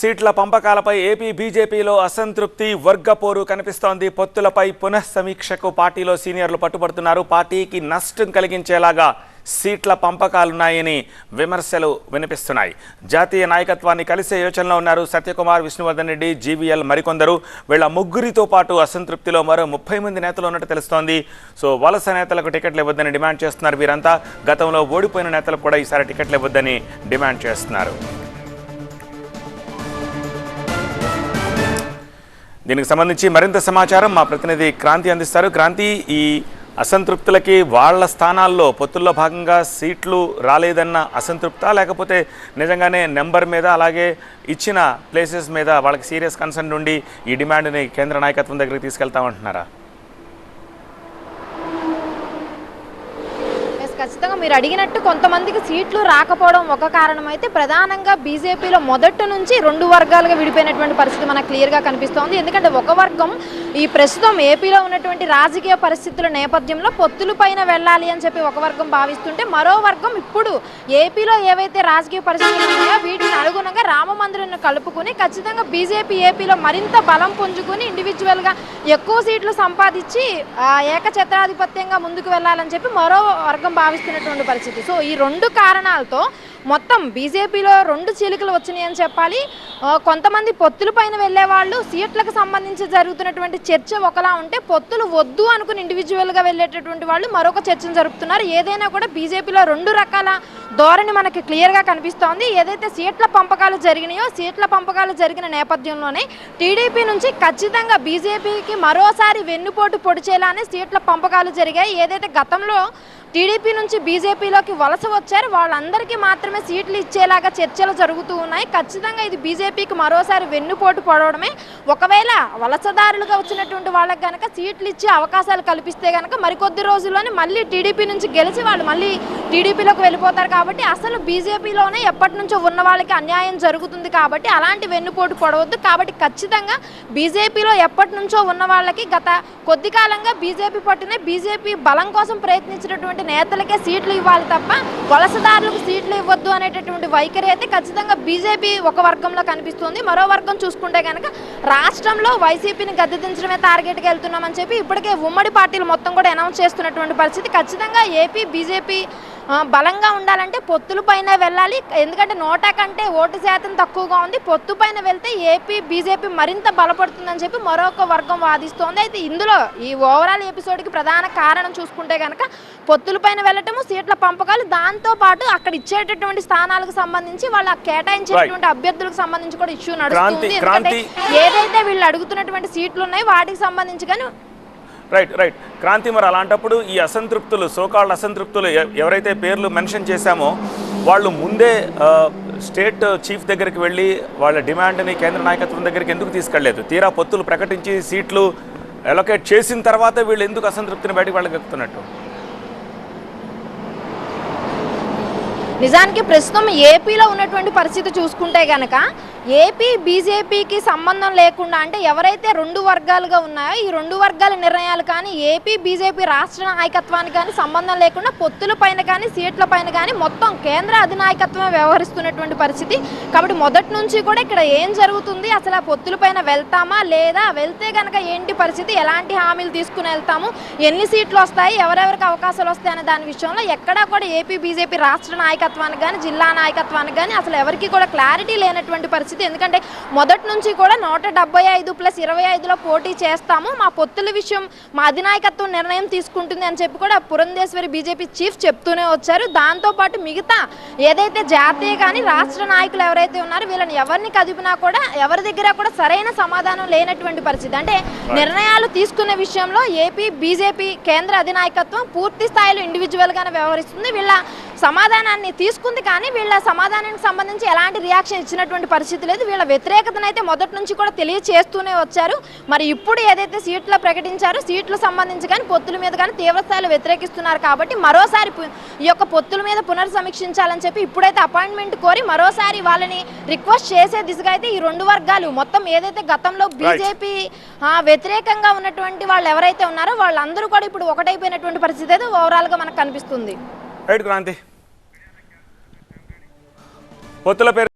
సీట్ల పంపకాలపై ఏపీ బీజేపీలో అసంతృప్తి వర్గపోరు కనిపిస్తోంది. పొత్తులపై పునఃసమీక్షకు పార్టీలో సీనియర్లు పట్టుబడుతున్నారు. పార్టీకి నష్టం కలిగించేలాగా సీట్ల పంపకాలున్నాయని విమర్శలు వినిపిస్తున్నాయి. జాతీయ నాయకత్వాన్ని కలిసే యోచనలో ఉన్నారు సత్యకుమార్, విష్ణువర్ధన్ రెడ్డి, జీవీఎల్ మరికొందరు. వీళ్ళ ముగ్గురితో పాటు అసంతృప్తిలో మరో 30 మంది నేతలు ఉన్నట్టు తెలుస్తోంది. వలస నేతలకు టికెట్లు ఇవ్వద్దని డిమాండ్ చేస్తున్నారు వీరంతా. గతంలో ఓడిపోయిన నేతలకు కూడా ఈసారి టికెట్లు ఇవ్వద్దని డిమాండ్ చేస్తున్నారు. దీనికి సంబంధించి మరింత సమాచారం మా ప్రతినిధి క్రాంతి అందిస్తారు. క్రాంతి, ఈ అసంతృప్తులకి వాళ్ళ స్థానాల్లో పొత్తుల్లో భాగంగా సీట్లు రాలేదన్న అసంతృప్త, లేకపోతే నిజంగానే నెంబర్ మీద అలాగే ఇచ్చిన ప్లేసెస్ మీద వాళ్ళకి సీరియస్ కన్సర్న్ నుండి ఈ డిమాండ్ని కేంద్ర నాయకత్వం దగ్గరికి తీసుకెళ్తామంటున్నారా? ఖచ్చితంగా మీరు అడిగినట్టు కొంతమందికి సీట్లు రాకపోవడం ఒక కారణం అయితే, ప్రధానంగా బీజేపీలో మొదటి నుంచి 2 వర్గాలుగా విడిపోయినటువంటి పరిస్థితి మనకు క్లియర్గా కనిపిస్తోంది. ఎందుకంటే ఒక వర్గం ఈ ప్రస్తుతం ఏపీలో ఉన్నటువంటి రాజకీయ పరిస్థితుల నేపథ్యంలో పొత్తుల పైన వెళ్ళాలి అని చెప్పి ఒక వర్గం భావిస్తుంటే, మరో వర్గం ఇప్పుడు ఏపీలో ఏవైతే రాజకీయ పరిస్థితులు ఉన్నాయో వీటిని అనుగుణంగా రామ మందిరాన్ని కలుపుకుని ఖచ్చితంగా బీజేపీ ఏపీలో మరింత బలం పుంజుకుని ఇండివిజువల్గా ఎక్కువ సీట్లు సంపాదించి ఏకఛత్రాధిపత్యంగా ముందుకు వెళ్ళాలని చెప్పి మరో వర్గం భావిస్తున్నటువంటి పరిస్థితి. ఈ 2 కారణాలతో మొత్తం బీజేపీలో 2 చీలికలు వచ్చినాయని చెప్పాలి. కొంతమంది పొత్తుల పైన వెళ్ళే వాళ్ళు సీట్లకు సంబంధించి జరుగుతున్నటువంటి చర్చ ఒకలా ఉంటే, పొత్తులు వద్దు అనుకుని ఇండివిజువల్గా వెళ్ళేటటువంటి వాళ్ళు మరొక చర్చను జరుపుతున్నారు. ఏదైనా కూడా బీజేపీలో 2 రకాల ధోరణి మనకి క్లియర్గా కనిపిస్తోంది. ఏదైతే సీట్ల పంపకాలు జరిగినాయో, సీట్ల పంపకాలు జరిగిన నేపథ్యంలోనే టీడీపీ నుంచి ఖచ్చితంగా బీజేపీకి మరోసారి వెన్నుపోటు పొడిచేలానే సీట్ల పంపకాలు జరిగాయి. ఏదైతే గతంలో టీడీపీ నుంచి బీజేపీలోకి వలస వచ్చారు వాళ్ళందరికీ మాత్రమే సీట్లు ఇచ్చేలాగా చర్చలు జరుగుతూ ఉన్నాయి. ఖచ్చితంగా ఇది బీజేపీకి మరోసారి వెన్నుపోటు పడవడమే. ఒకవేళ వలసదారులుగా వచ్చినటువంటి వాళ్ళకి కనుక సీట్లు ఇచ్చే అవకాశాలు కల్పిస్తే కనుక మరికొద్ది రోజుల్లోనే మళ్ళీ టీడీపీ నుంచి గెలిచి వాళ్ళు మళ్ళీ టీడీపీలోకి వెళ్ళిపోతారు. కాబట్టి అసలు బీజేపీలోనే ఎప్పటి నుంచో ఉన్న వాళ్ళకి అన్యాయం జరుగుతుంది. కాబట్టి అలాంటి వెన్నుపోటు పడవద్దు. కాబట్టి ఖచ్చితంగా బీజేపీలో ఎప్పటి నుంచో ఉన్న వాళ్ళకి గత కొద్ది కాలంగా బీజేపీ పట్టునే బీజేపీ బలం కోసం ప్రయత్నించినటువంటి నేతలకే సీట్లు ఇవ్వాలి తప్ప వలసదారులకు సీట్లు ఇవ్వద్దు అనేటటువంటి వైఖరి అయితే ఖచ్చితంగా బీజేపీ ఒక వర్గంలో కనిపిస్తుంది. మరో వర్గం చూసుకుంటే కనుక రాష్ట్రంలో వైసీపీని గద్దెదించడమే టార్గెట్గా వెళ్తున్నామని చెప్పి ఇప్పటికే ఉమ్మడి పార్టీలు మొత్తం కూడా అనౌన్స్ చేస్తున్నటువంటి పరిస్థితి. ఖచ్చితంగా ఏపీ బీజేపీ బలంగా ఉండాలంటే పొత్తుల పైన వెళ్ళాలి. ఎందుకంటే 100 కంటే ఓటు శాతం తక్కువగా ఉంది. పొత్తు పైన వెళ్తే ఏపీ బీజేపీ మరింత బలపడుతుందని చెప్పి మరొక వర్గం వాదిస్తోంది. అయితే ఇందులో ఈ ఓవరాల్ ఎపిసోడ్కి ప్రధాన కారణం చూసుకుంటే కనుక పొత్తుల పైన వెళ్ళటము, సీట్ల పంపకాలు, దాంతో పాటు అక్కడ ఇచ్చేటటువంటి స్థానాలకు సంబంధించి వాళ్ళ కేటాయించేటువంటి అభ్యర్థులకు సంబంధించి కూడా ఇష్యూ నడుస్తుంది. ఎందుకంటే ఏదైతే వీళ్ళు అడుగుతున్నటువంటి సీట్లు ఉన్నాయో వాటికి సంబంధించి కానీ రైట్ క్రాంతి, మరి అలాంటప్పుడు ఈ అసంతృప్తులు, సోకాల్డ్ అసంతృప్తులు ఎవరైతే పేర్లు మెన్షన్ చేశామో వాళ్ళు ముందే స్టేట్ చీఫ్ దగ్గరికి వెళ్ళి వాళ్ళ డిమాండ్ని కేంద్ర నాయకత్వం దగ్గరికి ఎందుకు తీసుకెళ్లేదు? తీరా పొత్తులు ప్రకటించి సీట్లు అలొకేట్ చేసిన తర్వాత వీళ్ళు ఎందుకు అసంతృప్తిని బయటకు వెళ్ళగలుగుతున్నట్టు? నిజానికి ప్రస్తుతం ఏపీలో ఉన్నటువంటి పరిస్థితి చూసుకుంటే కనుక ఏపీ బీజేపీకి సంబంధం లేకుండా, అంటే ఎవరైతే 2 వర్గాలుగా ఉన్నాయో ఈ 2 వర్గాల నిర్ణయాలు కానీ ఏపీ బీజేపీ రాష్ట్ర నాయకత్వానికి కానీ సంబంధం లేకుండా పొత్తుల పైన కానీ సీట్ల పైన కానీ మొత్తం కేంద్ర అధినాయకత్వమే వ్యవహరిస్తున్నటువంటి పరిస్థితి. కాబట్టి మొదటి నుంచి కూడా ఇక్కడ ఏం జరుగుతుంది, అసలు ఆ పొత్తుల పైన వెళ్తామా లేదా, వెళ్తే కనుక ఏంటి పరిస్థితి, ఎలాంటి హామీలు తీసుకుని వెళ్తాము, ఎన్ని సీట్లు వస్తాయి, ఎవరెవరికి అవకాశాలు వస్తాయి అనే దాని విషయంలో ఎక్కడా కూడా ఏపీ బీజేపీ రాష్ట్ర నాయకత్వానికి కానీ జిల్లా నాయకత్వానికి కానీ అసలు ఎవరికి కూడా క్లారిటీ లేనటువంటి పరిస్థితి. ఎందుకంటే మొదటి నుంచి కూడా 175+25లో పోటీ చేస్తాము, మా పొత్తుల విషయం మా అధినాయకత్వం నిర్ణయం తీసుకుంటుంది అని చెప్పి కూడా పురంధేశ్వరి బీజేపీ చీఫ్ చెప్తూనే వచ్చారు. దాంతోపాటు మిగతా ఏదైతే జాతీయ కానీ రాష్ట్ర నాయకులు ఎవరైతే ఉన్నారో వీళ్ళని ఎవరిని కదిపినా కూడా ఎవరి దగ్గర కూడా సరైన సమాధానం లేనటువంటి పరిస్థితి. అంటే నిర్ణయాలు తీసుకునే విషయంలో ఏపీ బీజేపీ కేంద్ర అధినాయకత్వం పూర్తి స్థాయిలో ఇండివిజువల్గానే వ్యవహరిస్తుంది. వీళ్ళ సమాధానాన్ని తీసుకుంది కానీ వీళ్ళ సమాధానానికి సంబంధించి ఎలాంటి రియాక్షన్ ఇచ్చినటువంటి పరిస్థితి లేదు. వీళ్ళ వ్యతిరేకతను అయితే మొదటి నుంచి కూడా తెలియచేస్తూనే వచ్చారు. మరి ఇప్పుడు ఏదైతే సీట్లు ప్రకటించారో సీట్ల సంబంధించి కానీ పొత్తుల మీద కానీ తీవ్రస్థాయిలో వ్యతిరేకిస్తున్నారు. కాబట్టి మరోసారి ఈ యొక్క పొత్తుల మీద పునర్సమీక్షించాలని చెప్పి ఇప్పుడైతే అపాయింట్మెంట్ కోరి మరోసారి వాళ్ళని రిక్వెస్ట్ చేసే దిశగా అయితే ఈ 2 వర్గాలు మొత్తం ఏదైతే గతంలో బీజేపీ వ్యతిరేకంగా ఉన్నటువంటి వాళ్ళు ఎవరైతే ఉన్నారో వాళ్ళందరూ కూడా ఇప్పుడు ఒకటైపోయినటువంటి పరిస్థితి అయితే ఓవరాల్గా మనకు కనిపిస్తుంది. క్రాంతి, పొత్తుల పేరు